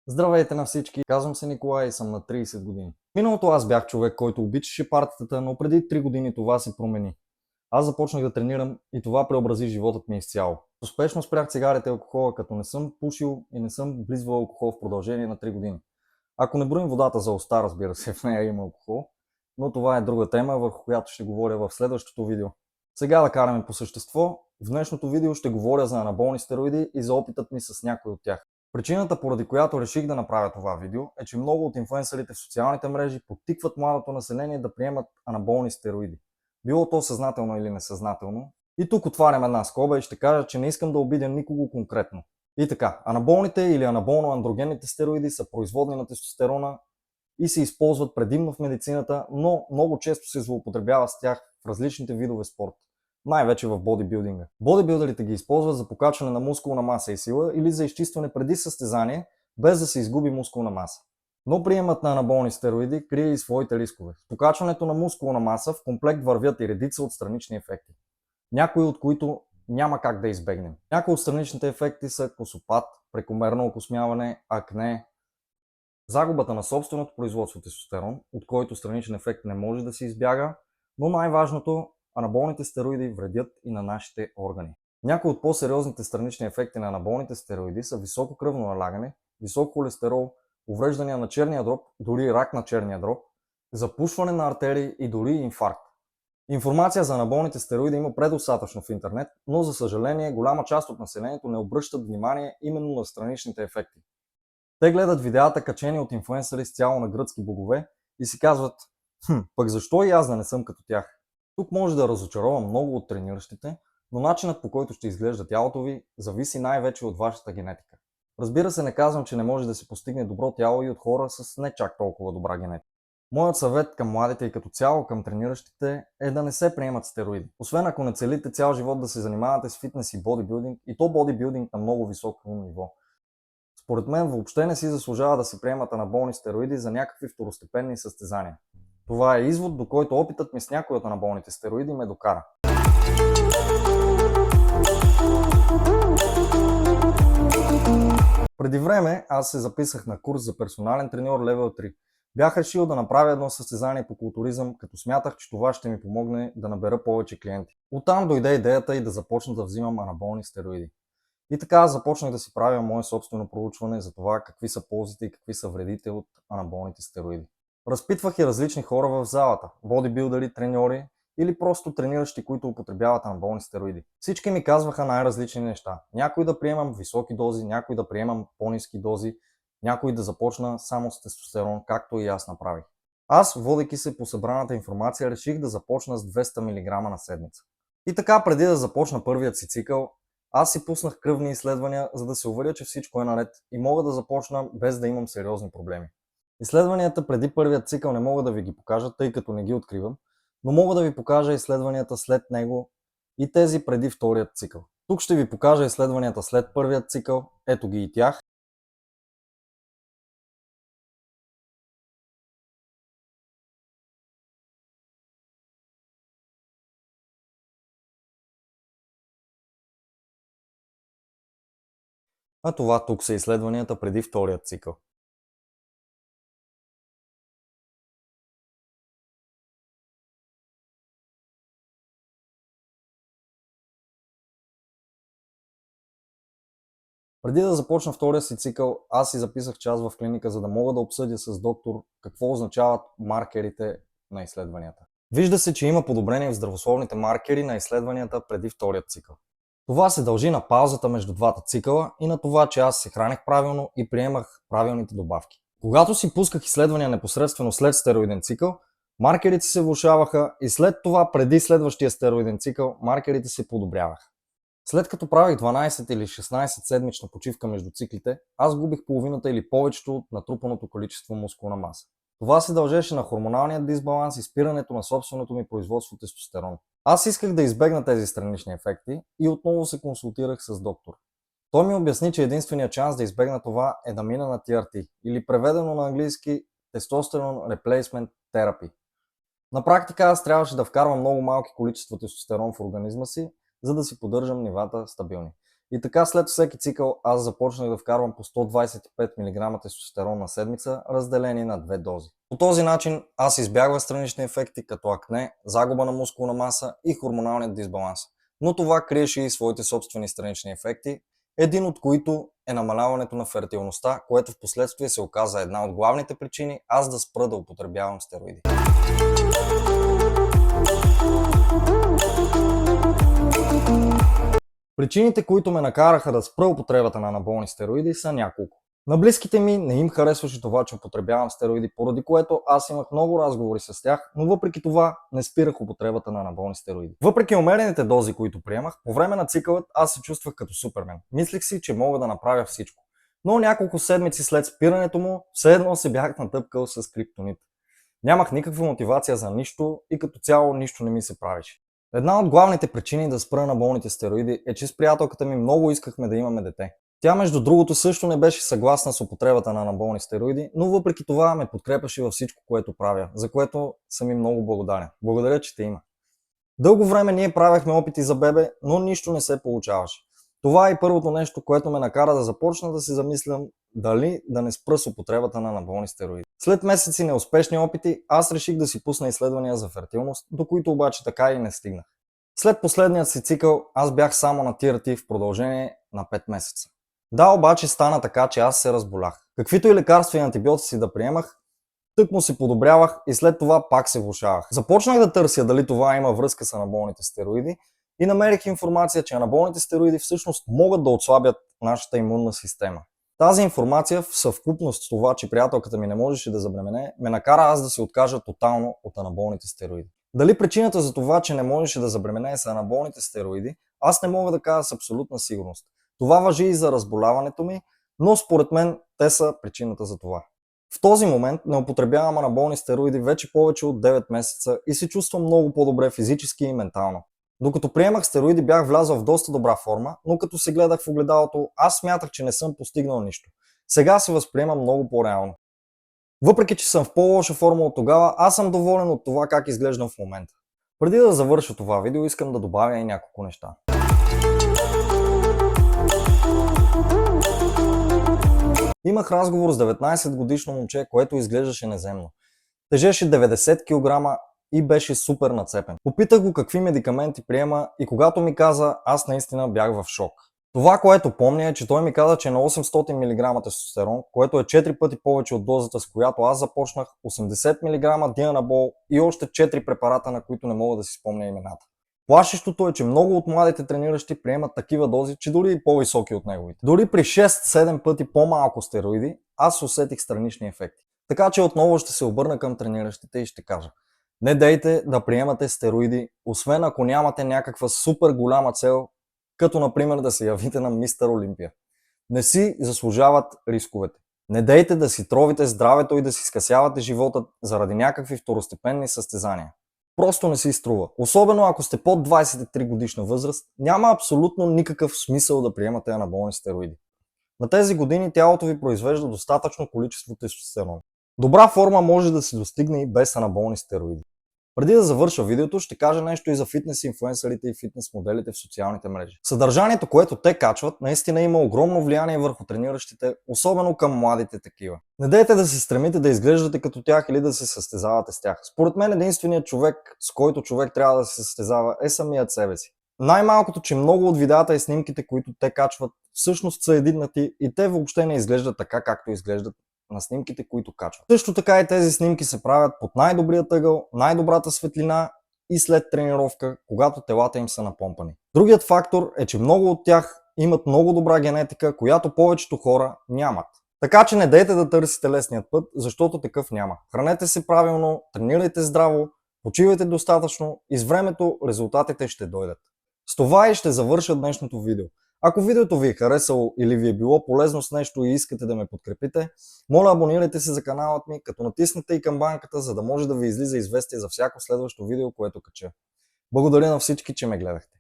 Здравейте на всички, казвам се Николай и съм на 30 години. Миналото аз бях човек, който обичаше партията, но преди 3 години това се промени. Аз започнах да тренирам и това преобрази животът ми изцяло. Успешно спрях цигарите и алкохола, като не съм пушил и не съм близвал алкохол в продължение на 3 години. Ако не броим водата за уста, разбира се, в нея има алкохол, но това е друга тема, върху която ще говоря в следващото видео. Сега да караме по същество. В днешното видео ще говоря за анаболни стероиди и за опитът ми с някой от тях. Причината, поради която реших да направя това видео, е, че много от инфлуенсърите в социалните мрежи подтикват младото население да приемат анаболни стероиди. Било то съзнателно или несъзнателно. И тук отварям една скоба и ще кажа, че не искам да обидя никого конкретно. И така, анаболните или анаболно-андрогенните стероиди са производни на тестостерона и се използват предимно в медицината, но много често се злоупотребява с тях в различните видове спорт. Най-вече в бодибилдинга. Бодибилдерите ги използват за покачване на мускулна маса и сила или за изчистване преди състезание, без да се изгуби мускулна маса. Но приемът на анаболни стероиди крие и своите рискове. С покачването на мускулна маса в комплект вървят и редица от странични ефекти. Някои от които няма как да избегнем. Някои от страничните ефекти са косопат, прекомерно окосмяване, акне, загубата на собственото производство тестостерон, от който страничен ефект не може да се избяга, но най-важното, анаболните стероиди вредят и на нашите органи. Някои от по-сериозните странични ефекти на анаболните стероиди са високо кръвно налягане, висок холестерол, увреждания на черния дроб, дори рак на черния дроб, запушване на артерии и дори инфаркт. Информация за анаболните стероиди има предостатъчно в интернет, но за съжаление голяма част от населението не обръщат внимание именно на страничните ефекти. Те гледат видеята, качени от инфлуенсъри с тяло на гръцки богове и си казват: пък защо и аз да не съм като тях? Тук може да разочарова много от трениращите, но начинът, по който ще изглежда тялото ви, зависи най-вече от вашата генетика. Разбира се, не казвам, че не може да се постигне добро тяло и от хора с не чак толкова добра генетика. Моят съвет към младите и като цяло към трениращите е да не се приемат стероиди. Освен ако не целите цял живот да се занимавате с фитнес и бодибилдинг, и то бодибилдинг на много високо ниво. Според мен въобще не си заслужава да се приемат анаболни стероиди за някакви второстепенни състезания. Това е извод, до който опитът ми с някои от анаболните стероиди ме докара. Преди време аз се записах на курс за персонален треньор Level 3. Бях решил да направя едно състезание по културизъм, като смятах, че това ще ми помогне да набера повече клиенти. Оттам дойде идеята и да започна да взимам анаболни стероиди. И така започнах да си правя мое собствено проучване за това какви са ползите и какви са вредите от анаболните стероиди. Разпитвах и различни хора в залата, бодибилдери, треньори или просто трениращи, които употребяват анаболни стероиди. Всички ми казваха най-различни неща. Някои да приемам високи дози, някои да приемам по-ниски дози, някои да започна само с тестостерон, както и аз направих. Аз, водейки се по събраната информация, реших да започна с 200 мг на седмица. И така, преди да започна първият си цикъл, аз си пуснах кръвни изследвания, за да се уверя, че всичко е наред и мога да започна без да имам сериозни проблеми. Изследванията преди първият цикъл не мога да ви ги покажа, тъй като не ги откривам, но мога да ви покажа изследванията след него и тези преди вторият цикъл. Тук ще ви покажа изследванията след първият цикъл, ето ги и тях. А това тук са изследванията преди вторият цикъл. Преди да започна втория си цикъл, аз си записах час в клиника, за да мога да обсъдя с доктор какво означават маркерите на изследванията. Вижда се, че има подобрение в здравословните маркери на изследванията преди вторият цикъл. Това се дължи на паузата между двата цикъла и на това, че аз се хранех правилно и приемах правилните добавки. Когато си пусках изследвания непосредствено след стероиден цикъл, маркерите се влошаваха и след това, преди следващия стероиден цикъл, маркерите се подобряваха. След като правих 12 или 16 седмична почивка между циклите, аз губих половината или повечето от натрупаното количество мускулна маса. Това се дължеше на хормоналния дисбаланс и спирането на собственото ми производство тестостерон. Аз исках да избегна тези странични ефекти и отново се консултирах с доктор. Той ми обясни, че единственият шанс да избегна това е да мина на TRT, или преведено на английски Testosterone Replacement Therapy. На практика аз трябваше да вкарвам много малки количества тестостерон в организма си, за да си поддържам нивата стабилни. И така след всеки цикъл аз започнах да вкарвам по 125 мг тестостерон на седмица, разделени на 2 дози. По този начин аз избягвах странични ефекти като акне, загуба на мускулна маса и хормоналният дисбаланс. Но това криеше и своите собствени странични ефекти, един от които е намаляването на фертилността, което в последствие се оказа една от главните причини аз да спра да употребявам стероиди. Причините, които ме накараха да спра употребата на анаболни стероиди, са няколко. На близките ми не им харесваше това, че употребявам стероиди, поради което аз имах много разговори с тях, но въпреки това не спирах употребата на анаболни стероиди. Въпреки умерените дози, които приемах, по време на цикълът аз се чувствах като супермен. Мислех си, че мога да направя всичко. Но няколко седмици след спирането му, все едно се бях натъпкал с криптонит. Нямах никаква мотивация за нищо и като цяло нищо не ми се правеше. Една от главните причини да спра анаболните стероиди е, че с приятелката ми много искахме да имаме дете. Тя между другото също не беше съгласна с употребата на анаболни стероиди, но въпреки това ме подкрепяше във всичко, което правя, за което съм им много благодарен. Благодаря, че те има. Дълго време ние правехме опити за бебе, но нищо не се получаваше. Това е и първото нещо, което ме накара да започна да се замислям дали да не спра с употребата на анаболни стероиди. След месеци неуспешни опити, аз реших да си пусна изследвания за фертилност, до които обаче така и не стигнах. След последният си цикъл, аз бях само на TRT в продължение на 5 месеца. Да, обаче стана така, че аз се разболях. Каквито и лекарства и антибиотици да приемах, тъкмо се подобрявах и след това пак се влошавах. Започнах да търся дали това има връзка с анаболните стероиди и намерих информация, че анаболните стероиди всъщност могат да отслабят нашата имунна система. Тази информация в съвкупност с това, че приятелката ми не можеше да забремене, ме накара аз да се откажа тотално от анаболните стероиди. Дали причината за това, че не можеше да забремене са анаболните стероиди, аз не мога да кажа с абсолютна сигурност. Това важи и за разболяването ми, но според мен те са причината за това. В този момент не употребявам анаболни стероиди вече повече от 9 месеца и се чувствам много по-добре физически и ментално. Докато приемах стероиди, бях влязъл в доста добра форма, но като се гледах в огледалото, аз смятах, че не съм постигнал нищо. Сега се възприемам много по-реално. Въпреки че съм в по-лоша форма от тогава, аз съм доволен от това как изглеждам в момента. Преди да завърша това видео, искам да добавя и няколко неща. Имах разговор с 19 годишно момче, което изглеждаше неземно. Тежеше 90 кг и беше супер нацепен. Попитах го какви медикаменти приема и когато ми каза, аз наистина бях в шок. Това, което помня е, че той ми каза, че е на 800 мг тестостерон, което е 4 пъти повече от дозата, с която аз започнах, 80 мг дианабол и още 4 препарата, на които не мога да си спомня имената. Плашещото е, че много от младите трениращи приемат такива дози, че дори и по-високи от неговите. Дори при 6-7 пъти по-малко стероиди, аз усетих странични ефекти. Така че отново ще се обърна към трениращите и ще кажа: не дейте да приемате стероиди, освен ако нямате някаква супер голяма цел, като например да се явите на Мистер Олимпия. Не си заслужават рисковете. Не дейте да си тровите здравето и да си скъсявате живота заради някакви второстепенни състезания. Просто не си струва. Особено ако сте под 23 годишна възраст, няма абсолютно никакъв смисъл да приемате анаболни стероиди. На тези години тялото ви произвежда достатъчно количество тестостерон. Добра форма може да се достигне и без анаболни стероиди. Преди да завърша видеото, ще кажа нещо и за фитнес инфлуенсърите и фитнес моделите в социалните мрежи. Съдържанието, което те качват, наистина има огромно влияние върху трениращите, особено към младите такива. Не дейте да се стремите да изглеждате като тях или да се състезавате с тях. Според мен единственият човек, с който човек трябва да се състезава, е самият себе си. Най-малкото, че много от видеята и снимките, които те качват, всъщност са единнати и те въобще не изглеждат така, както изглеждат на снимките, които качват. Също така и тези снимки се правят под най-добрият ъгъл, най-добрата светлина и след тренировка, когато телата им са напомпани. Другият фактор е, че много от тях имат много добра генетика, която повечето хора нямат. Така че не дейте да търсите лесният път, защото такъв няма. Хранете се правилно, тренирайте здраво, почивайте достатъчно и с времето резултатите ще дойдат. С това и ще завърша днешното видео. Ако видеото ви е харесало или ви е било полезно с нещо и искате да ме подкрепите, моля абонирайте се за каналът ми, като натиснете и камбанката, за да може да ви излиза известие за всяко следващо видео, което кача. Благодаря на всички, че ме гледахте.